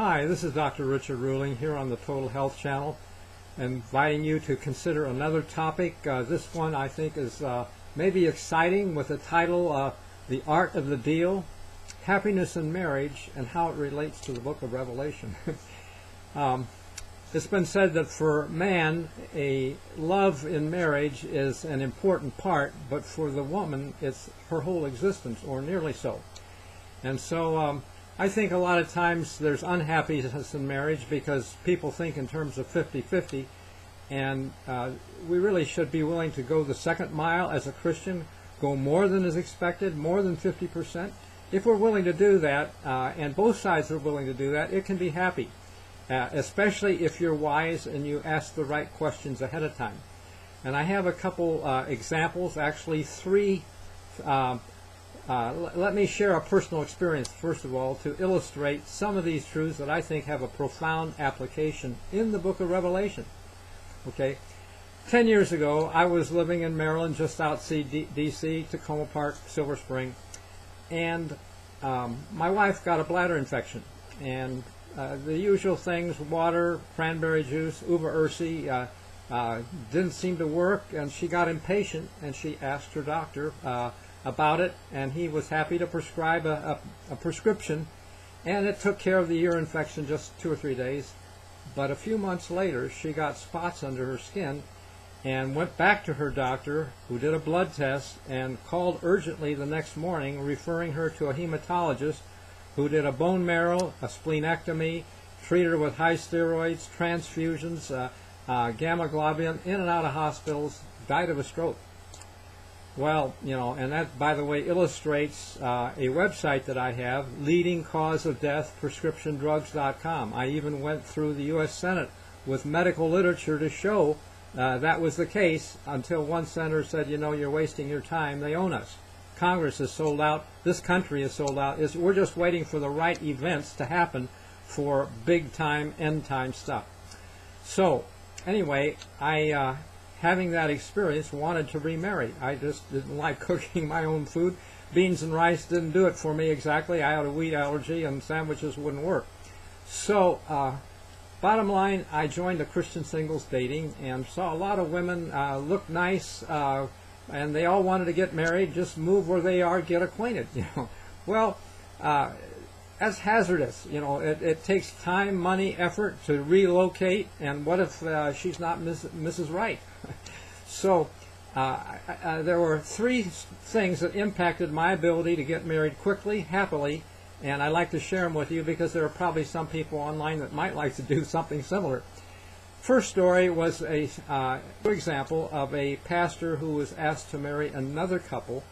Hi, this is Dr. Richard Ruling here on the Total Health Channel, inviting you to consider another topic. This one I think is maybe exciting, with the title The Art of the Deal, Happiness in Marriage and How It Relates to the Book of Revelation. It's been said that for man, a love in marriage is an important part, but for the woman, it's her whole existence, or nearly so. And so I think a lot of times there's unhappiness in marriage because people think in terms of 50-50, and we really should be willing to go the second mile as a Christian, go more than is expected, more than 50%. If we're willing to do that, and both sides are willing to do that, it can be happy, especially if you're wise and you ask the right questions ahead of time. And I have a couple examples, actually three. Let me share a personal experience, first of all, to illustrate some of these truths that I think have a profound application in the book of Revelation. Okay, 10 years ago, I was living in Maryland, just outside D.C., Tacoma Park, Silver Spring, and my wife got a bladder infection. And the usual things, water, cranberry juice, Uva Ursi, didn't seem to work, and she got impatient, and she asked her doctor about it, and he was happy to prescribe a prescription, and it took care of the ear infection just 2 or 3 days. But a few months later, she got spots under her skin and went back to her doctor, who did a blood test and called urgently the next morning, referring her to a hematologist who did a bone marrow, a splenectomy, treated her with high steroids, transfusions, gamma globulin, in and out of hospitals, died of a stroke. Well, you know, and that, by the way, illustrates a website that I have, Leading Cause of Death, PrescriptionDrugs.com. I even went through the U.S. Senate with medical literature to show that was the case, until one senator said, you know, you're wasting your time, they own us. Congress is sold out, this country is sold out. We're just waiting for the right events to happen for big-time, end-time stuff. So, anyway, having that experience, wanted to remarry. I just didn't like cooking my own food. Beans and rice didn't do it for me exactly. I had a wheat allergy, and sandwiches wouldn't work. So, bottom line, I joined a Christian singles dating and saw a lot of women look nice, and they all wanted to get married. Just move where they are, get acquainted. You know, well, that's hazardous. You know, it takes time, money, effort to relocate. And what if she's not Mrs. Right? So there were three things that impacted my ability to get married quickly, happily, and I'd like to share them with you because there are probably some people online that might like to do something similar. First story was a example of a pastor who was asked to marry another couple,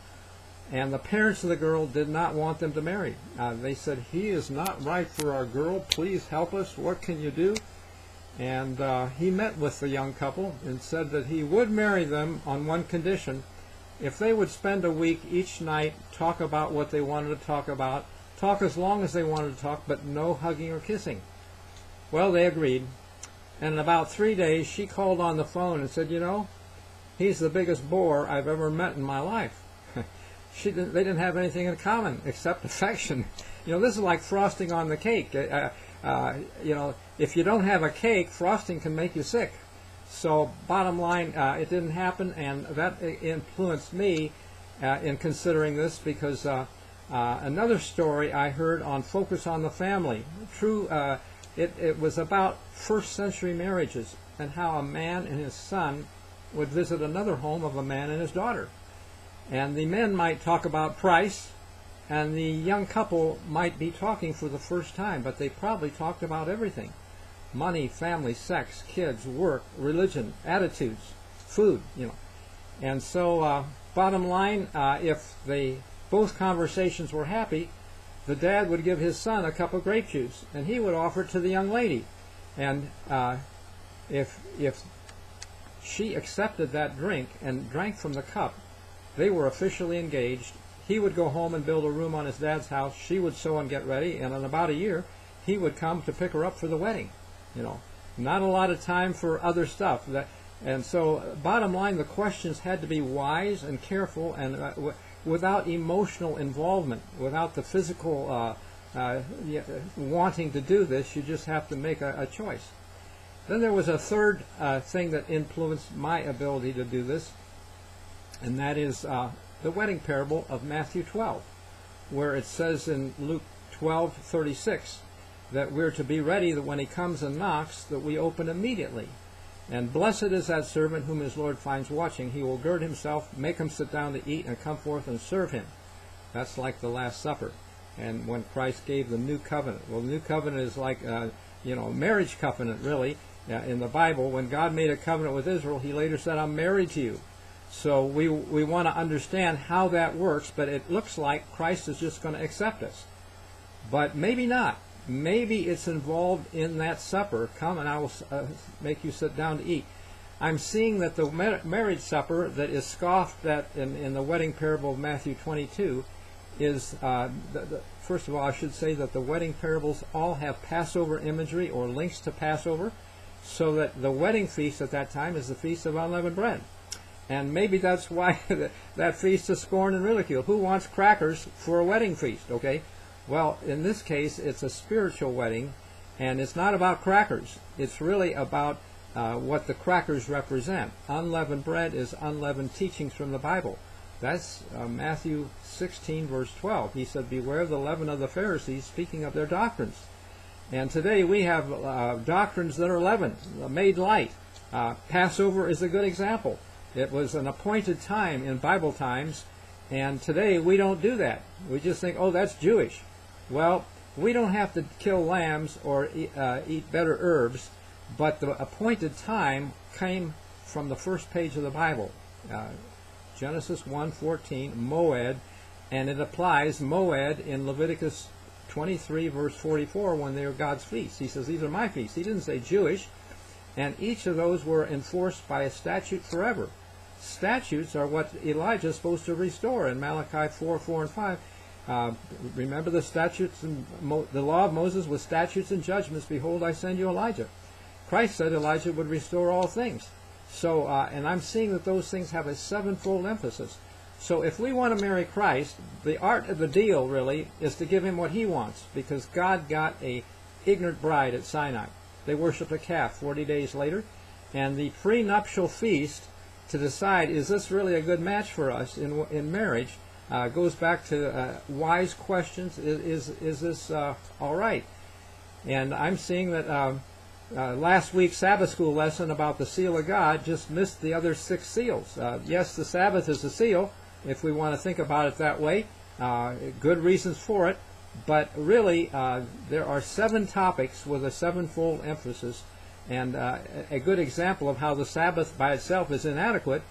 and the parents of the girl did not want them to marry. They said, he is not right for our girl, please help us, what can you do? And he met with the young couple and said that he would marry them on one condition: if they would spend a week each night, talk about what they wanted to talk about, talk as long as they wanted to talk, but no hugging or kissing. Well, they agreed. And in about 3 days, she called on the phone and said, you know, he's the biggest bore I've ever met in my life. They didn't have anything in common except affection. You know, this is like frosting on the cake. You know, if you don't have a cake, frosting can make you sick. So bottom line, it didn't happen, and that influenced me in considering this, because another story I heard on Focus on the Family, it was about first century marriages and how a man and his son would visit another home of a man and his daughter. And the men might talk about price, and the young couple might be talking for the first time, but they probably talked about everything: money, family, sex, kids, work, religion, attitudes, food, you know. And so bottom line, if both conversations were happy, the dad would give his son a cup of grape juice, and he would offer it to the young lady. And if she accepted that drink and drank from the cup, they were officially engaged. He would go home and build a room on his dad's house. She would sew and get ready, and in about a year, he would come to pick her up for the wedding. You know, not a lot of time for other stuff. And so, bottom line, the questions had to be wise and careful, and without emotional involvement, without the physical wanting to do this. You just have to make a choice. Then there was a third thing that influenced my ability to do this, and that is the wedding parable of Matthew 12, where it says in Luke 12:36 that we're to be ready that when he comes and knocks, that we open immediately. And blessed is that servant whom his Lord finds watching. He will gird himself, make him sit down to eat, and come forth and serve him. That's like the Last Supper. And when Christ gave the new covenant. Well, the new covenant is like, marriage covenant, really. In the Bible, when God made a covenant with Israel, he later said, I'm married to you. So we want to understand how that works, but it looks like Christ is just going to accept us. But maybe not. Maybe it's involved in that supper. Come and I will make you sit down to eat. I'm seeing that the marriage supper that is scoffed at in the wedding parable of Matthew 22 is, first of all, I should say that the wedding parables all have Passover imagery or links to Passover, so that the wedding feast at that time is the Feast of Unleavened Bread. And maybe that's why that feast is scorned and ridiculed. Who wants crackers for a wedding feast, okay? Well, in this case, it's a spiritual wedding, and it's not about crackers. It's really about what the crackers represent. Unleavened bread is unleavened teachings from the Bible. That's Matthew 16, verse 12. He said, beware the leaven of the Pharisees, speaking of their doctrines. And today we have doctrines that are leavened, made light. Passover is a good example. It was an appointed time in Bible times, and today we don't do that. We just think, oh, that's Jewish. Well, we don't have to kill lambs or eat better herbs, but the appointed time came from the first page of the Bible. Genesis 1:14, Moed, and it applies Moed in Leviticus 23, verse 44, when they were God's feasts. He says, these are my feasts. He didn't say Jewish, and each of those were enforced by a statute forever. Statutes are what Elijah is supposed to restore in Malachi 4:4 and 5. Remember the statutes and the law of Moses with statutes and judgments. Behold, I send you Elijah. Christ said Elijah would restore all things. So, and I'm seeing that those things have a sevenfold emphasis. So if we want to marry Christ, the art of the deal really is to give him what he wants, because God got a ignorant bride at Sinai. They worshipped a calf 40 days later, and the prenuptial feast to decide, is this really a good match for us in marriage, goes back to wise questions. Is this all right? And I'm seeing that last week's Sabbath school lesson about the seal of God just missed the other 6 seals. Yes, the Sabbath is a seal, if we want to think about it that way. Good reasons for it. But really, there are 7 topics with a sevenfold emphasis. And a good example of how the Sabbath by itself is inadequate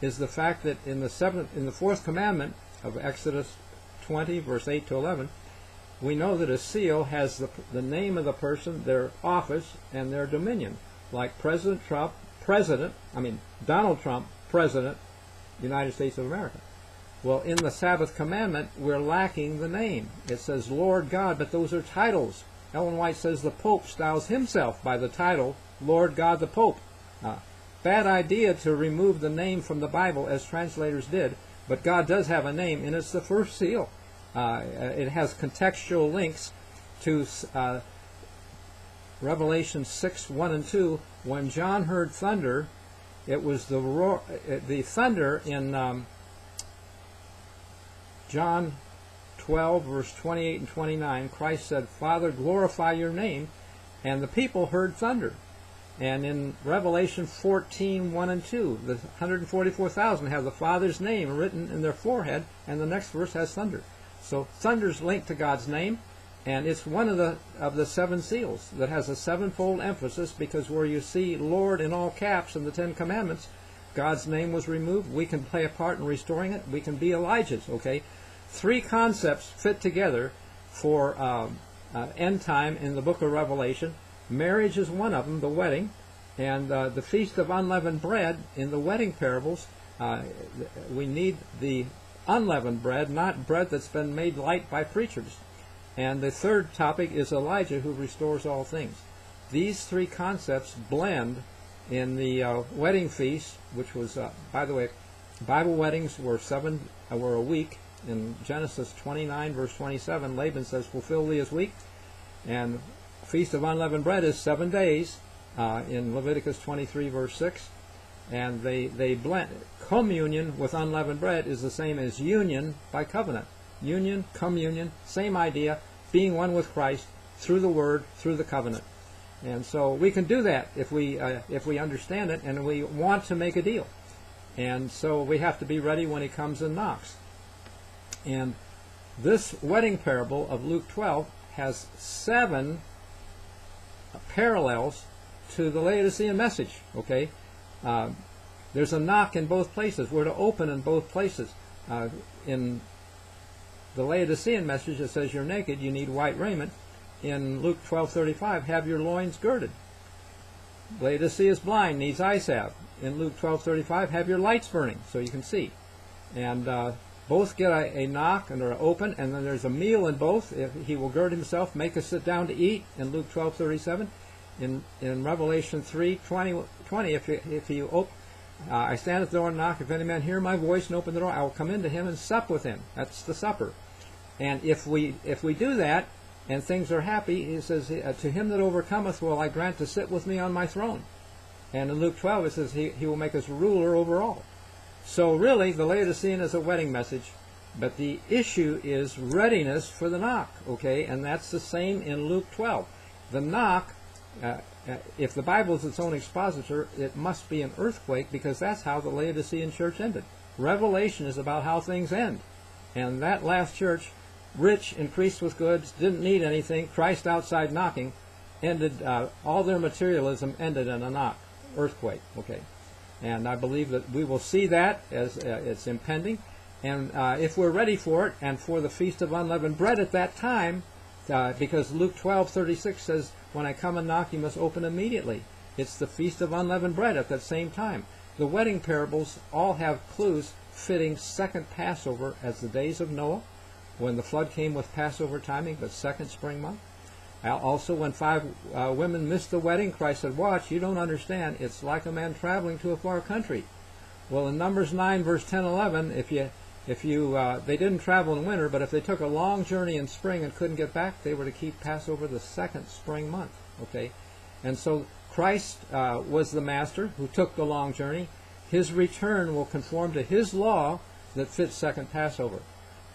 is the fact that in the 4th commandment of Exodus 20, verse 8 to 11, we know that a seal has the name of the person, their office, and their dominion. Like Donald Trump, President, United States of America. Well, in the Sabbath commandment, we're lacking the name. It says Lord God, but those are titles. Ellen White says the Pope styles himself by the title Lord God the Pope. Bad idea to remove the name from the Bible as translators did, but God does have a name, and it's the first seal. It has contextual links to Revelation 6:1 and 2. When John heard thunder, it was the thunder in John 12, verse 28 and 29. Christ said, Father, glorify your name. And the people heard thunder. And in Revelation 14:1 and 2, the 144,000 have the Father's name written in their forehead, and the next verse has thunder. So thunder's linked to God's name, and it's one of the 7 seals that has a sevenfold emphasis, because where you see Lord in all caps in the 10 Commandments, God's name was removed. We can play a part in restoring it. We can be Elijah's, okay? 3 concepts fit together for end time in the book of Revelation. Marriage is one of them, the wedding, and the Feast of Unleavened Bread in the wedding parables. We need the unleavened bread, not bread that's been made light by preachers. And the third topic is Elijah, who restores all things. These 3 concepts blend in the wedding feast, which was, by the way, Bible weddings were a week, In Genesis 29, verse 27, Laban says, fulfill thee as week. And Feast of Unleavened Bread is 7 days in Leviticus 23, verse 6. And they blend. Communion with unleavened bread is the same as union by covenant. Union, communion, same idea, being one with Christ through the Word, through the covenant. And so we can do that if we understand it and we want to make a deal. And so we have to be ready when He comes and knocks. And this wedding parable of Luke 12 has 7 parallels to the Laodicean message. Okay, there's a knock in both places. We're to open in both places. In the Laodicean message, it says you're naked, you need white raiment. In Luke 12:35, have your loins girded. Laodicea is blind, needs eye salve. In Luke 12:35, have your lights burning so you can see. And both get a knock and are open, and then there's a meal in both. He will gird himself, make us sit down to eat. In Luke 12:37, in Revelation 3:20, if you open, I stand at the door and knock. If any man hear my voice and open the door, I will come into him and sup with him. That's the supper. And if we do that, and things are happy, He says, to him that overcometh will I grant to sit with me on my throne. And in Luke 12 it says he will make us ruler over all. So really, the Laodicean is a wedding message, but the issue is readiness for the knock, okay? And that's the same in Luke 12. The knock, if the Bible is its own expositor, it must be an earthquake, because that's how the Laodicean church ended. Revelation is about how things end. And that last church, rich, increased with goods, didn't need anything, Christ outside knocking, ended, all their materialism ended in a knock, earthquake, okay? And I believe that we will see that as it's impending. And if we're ready for it, and for the Feast of Unleavened Bread at that time, because Luke 12:36 says, when I come and knock, you must open immediately. It's the Feast of Unleavened Bread at that same time. The wedding parables all have clues fitting second Passover as the days of Noah, when the flood came with Passover timing, but second spring month. Also, when 5 women missed the wedding, Christ said, watch, you don't understand. It's like a man traveling to a far country. Well, in Numbers 9, verse 10, 11, if they didn't travel in winter, but if they took a long journey in spring and couldn't get back, they were to keep Passover the second spring month. Okay, and so Christ was the master who took the long journey. His return will conform to His law that fits second Passover.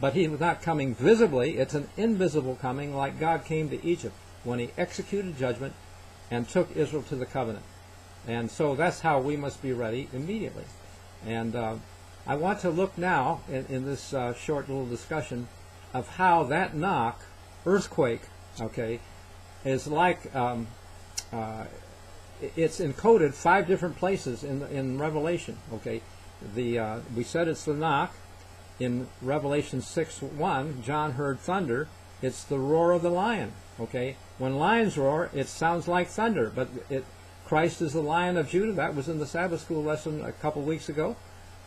But He was not coming visibly. It's an invisible coming, like God came to Egypt when He executed judgment and took Israel to the covenant. And so that's how we must be ready immediately. And I want to look now in this short little discussion of how that knock, earthquake, okay, is like, it's encoded 5 different places in Revelation, okay. We said it's the knock. In Revelation 6:1, John heard thunder. It's the roar of the lion. Okay, when lions roar, it sounds like thunder. But Christ is the Lion of Judah. That was in the Sabbath school lesson a couple weeks ago.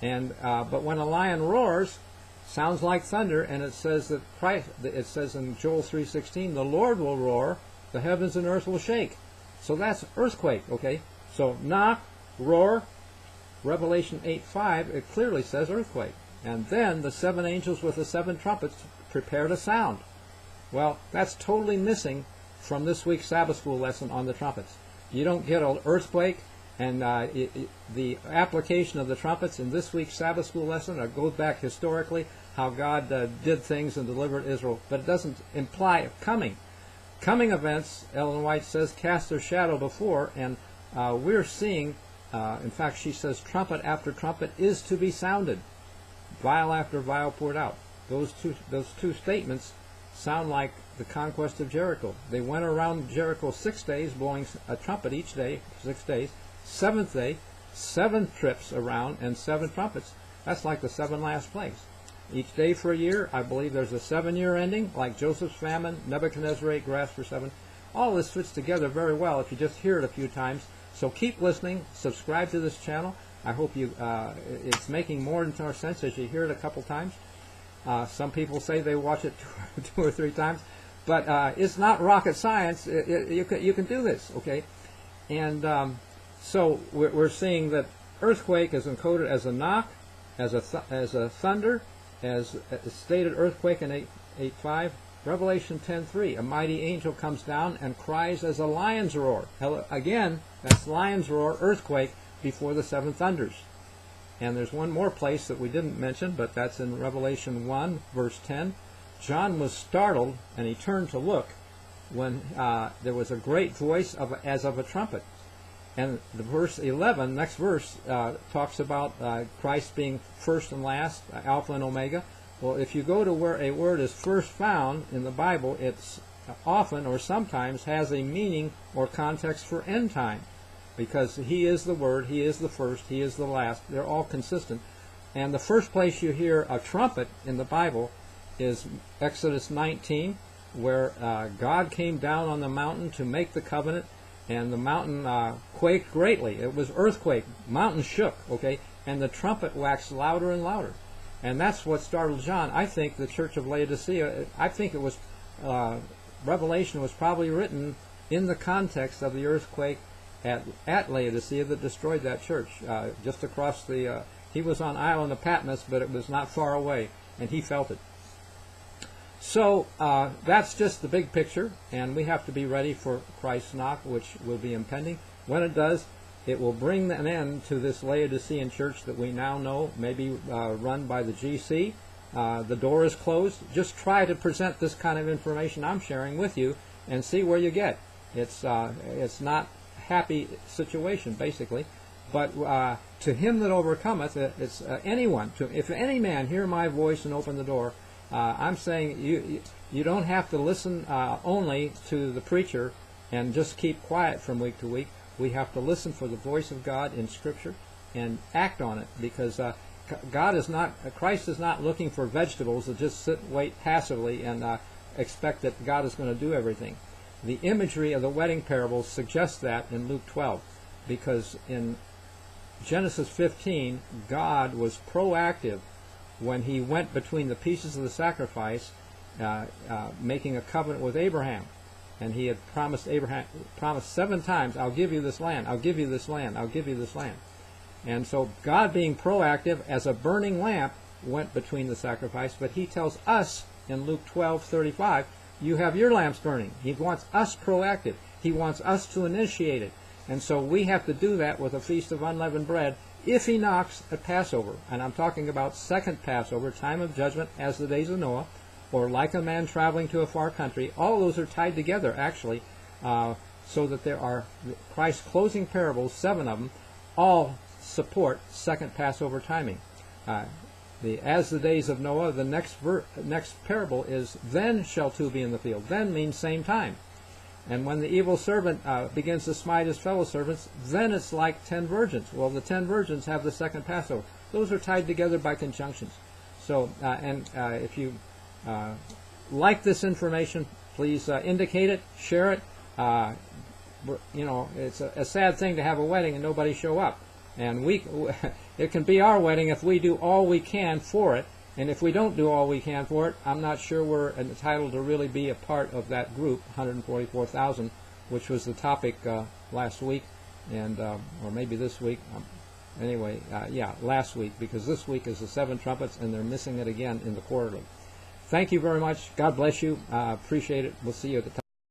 And but when a lion roars, sounds like thunder. And it says that Christ. It says in Joel 3:16, the Lord will roar, the heavens and earth will shake. So that's earthquake. Okay, so knock, roar. Revelation 8:5, it clearly says earthquake. And then the 7 angels with the 7 trumpets prepared a sound. Well, that's totally missing from this week's Sabbath school lesson on the trumpets. You don't get an earthquake, and the application of the trumpets in this week's Sabbath school lesson goes back historically, how God did things and delivered Israel, but it doesn't imply coming. Coming events, Ellen White says, cast their shadow before, and we're seeing, in fact, she says, trumpet after trumpet is to be sounded. Vial after vial poured out. Those two statements sound like the conquest of Jericho. They went around Jericho 6 days, blowing a trumpet each day, 6 days. 7th day, 7 trips around and 7 trumpets. That's like the 7 last plagues. Each day for a year. I believe there's a 7-year ending, like Joseph's famine, Nebuchadnezzar ate grass for 7. All this fits together very well if you just hear it a few times. So keep listening. Subscribe to this channel. I hope it's making more and more sense as you hear it a couple times. Some people say they watch it 2 or 3 times, but it's not rocket science. You can do this, okay? And so we're seeing that earthquake is encoded as a knock, as a thunder, as stated earthquake in 8:5. Revelation 10:3, a mighty angel comes down and cries as a lion's roar. Again, that's lion's roar, earthquake, before the seven thunders. And there's one more place that we didn't mention, but that's in Revelation 1, verse 10. John was startled, and he turned to look when there was a great voice as of a trumpet. And the verse 11, next verse, talks about Christ being first and last, Alpha and Omega. Well, if you go to where a word is first found in the Bible, it's often or sometimes has a meaning or context for end time, because he is the Word, he is the first, he is the last. They're all consistent. And the first place you hear a trumpet in the Bible is Exodus 19, where God came down on the mountain to make the covenant, and the mountain quaked greatly. It was earthquake. Mountain shook, okay? And the trumpet waxed louder and louder. And that's what startled John. I think the Church of Laodicea, I think it was, Revelation was probably written in the context of the earthquake at Laodicea that destroyed that church. Just across the, he was on island of Patmos, but it was not far away, and he felt it. So that's just the big picture, and we have to be ready for Christ's knock, which will be impending. When it does, it will bring an end to this Laodicean church that we now know may be run by the GC. The door is closed. Just try to present this kind of information I'm sharing with you and see where you get. It's not a happy situation, basically. But to him that overcometh, it's anyone. If any man hear my voice and open the door, I'm saying you don't have to listen only to the preacher and just keep quiet from week to week. We have to listen for the voice of God in Scripture and act on it, because Christ is not looking for vegetables that just sit and wait passively and expect that God is going to do everything. The imagery of the wedding parables suggests that in Luke 12, because in Genesis 15, God was proactive when he went between the pieces of the sacrifice, making a covenant with Abraham. And he had promised 7 times, I'll give you this land, I'll give you this land, I'll give you this land. And so God, being proactive as a burning lamp, went between the sacrifice, but he tells us in Luke 12:35, you have your lamps burning. He wants us proactive. He wants us to initiate it. And so we have to do that with a Feast of Unleavened Bread if he knocks at Passover. And I'm talking about second Passover, time of judgment, as the days of Noah, or like a man traveling to a far country. All those are tied together, actually, so that there are Christ's closing parables, 7 of them, all support second Passover timing. As the days of Noah, the next parable is, then shall 2 be in the field. Then means same time. And when the evil servant begins to smite his fellow servants, then it's like 10 virgins. Well, the 10 virgins have the second Passover. Those are tied together by conjunctions. So, if you like this information, please indicate it, share it. It's a sad thing to have a wedding and nobody show up. And it can be our wedding if we do all we can for it. And if we don't do all we can for it, I'm not sure we're entitled to really be a part of that group, 144,000, which was the topic last week, and or maybe this week. Anyway, last week, because this week is the 7 trumpets, and they're missing it again in the quarterly. Thank you very much. God bless you. Appreciate it. We'll see you at the time.